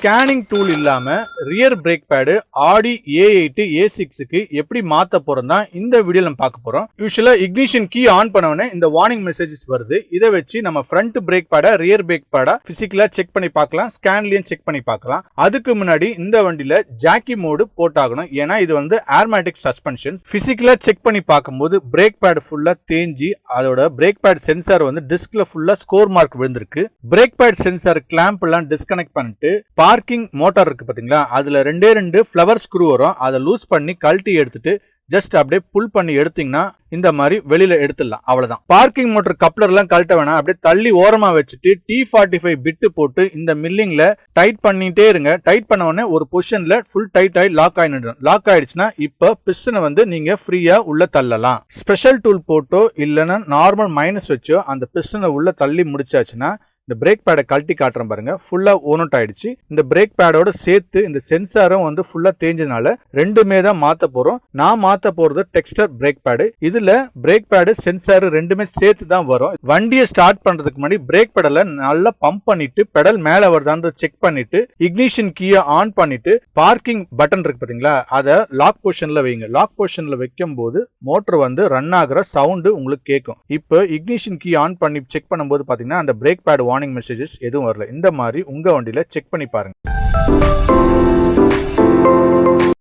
Scanning tool இல்லாம rear break pad ஆடி A8 A6க்கு எப்படி மாத்த போறோம்னா இந்த வீடியோல நம்ம பார்க்க போறோம். யூசுவலா இக்னிஷன் கீ ஆன் பண்ண உடனே இந்த வார்னிங் மெசேஜஸ் வருது. இதை வச்சு நம்ம ஃப்ரண்ட் பிரேக் பேடா ரியர் பிரேக் பேடா பிசிக்கலா செக் பண்ணி பார்க்கலாம், ஸ்கேன்லயும் செக் பண்ணி பார்க்கலாம். அதுக்கு முன்னாடி இந்த வண்டியில ஜாக்கி மோடு போட்டாகணும். ஏன்னா இது வந்து ஏர்மேட்டிக் சஸ்பென்ஷன். பிசிக்கலா செக் பண்ணி பார்க்கும்போது பிரேக் பேட் ஃபுல்லா தேஞ்சி அதோட பிரேக் பேட் சென்சார் வந்து டிஸ்க்ல ஃபுல்லா ஸ்கோர் மார்க் விழுந்திருக்கு. பிரேக் பேட் சென்சார் கிளாம்ப் எல்லாம் டிஸ்கனெக்ட் பண்ணிட்டு பார்க்கிங் மோட்டார் இருக்கு பாத்தீங்களா, அதுல ரெண்டு ஃபிளவர் ஸ்க்ரூ வரும். அதை லூஸ் பண்ணி கழட்டி எடுத்துட்டு ஜஸ்ட் அப்படியே புல் பண்ணி எடுத்தீங்கன்னா இந்த மாதிரி வெளியில எடுத்துடலாம். அவ்வளவுதான். பார்க்கிங் மோட்டர் கப்ளர் எல்லாம் கழட்ட வேணாம். அப்படியே தள்ளி ஓரமா வச்சுட்டு T45 பிட்டு போட்டு இந்த மில்லிங்ல டைட் பண்ணிட்டே இருங்க. டைட் பண்ண உடனே ஒரு பொசிஷன்ல ஃபுல் டைட் ஆகி லாக் ஆயிடும். லாக் ஆயிடுச்சுன்னா இப்ப பிஸ்டனை வந்து நீங்க ஃப்ரீயா உள்ள தள்ளலாம். ஸ்பெஷல் டூல் போட்டோ இல்லைன்னா நார்மல் மைனஸ் வச்சோ அந்த பிஸ்டனை உள்ள தள்ளி முடிச்சாச்சுன்னா இந்த பிரேக் பேடை கழட்டி காட்டுறேன் பாருங்க, ஃபுல்லா ஓனட் ஆயிடுச்சு. இந்த பிரேக் பேடோட சேர்த்து இந்த சென்சாரும் வந்து ஃபுல்லா தேஞ்சதுனால ரெண்டுமே தான் மாத்த போறோம். நான் மாத்த போறது டெக்ஸ்டர் பிரேக் பேடு. இதுல பிரேக் பேடு சென்சார் ரெண்டுமே சேர்த்து தான் வரும். வண்டியை ஸ்டார்ட் பண்றதுக்கு முன்னாடி பிரேக் பெடலை நல்லா பம்ப் பண்ணிட்டு பெடல் மேல வருதான்னு செக் பண்ணிட்டு இக்னிஷன் கீயை ஆன் பண்ணிட்டு பார்க்கிங் பட்டன் இருக்கு பாத்தீங்களா, அதை லாக் பொசிஷன்ல வைங்க. லாக் பொசிஷன்ல வைக்கும் போது மோட்டர் வந்து ரன் ஆகுற சவுண்டு உங்களுக்கு கேட்கும். இப்போ இக்னிஷன் கீ ஆன் பண்ணி செக் பண்ணும்போது பாத்தீங்கன்னா அந்த பிரேக் பேடு வார்னிங் மெசேஜஸ் எதுவும் வரல. இந்த மாதிரி உங்க வண்டியில செக் பண்ணி பாருங்க.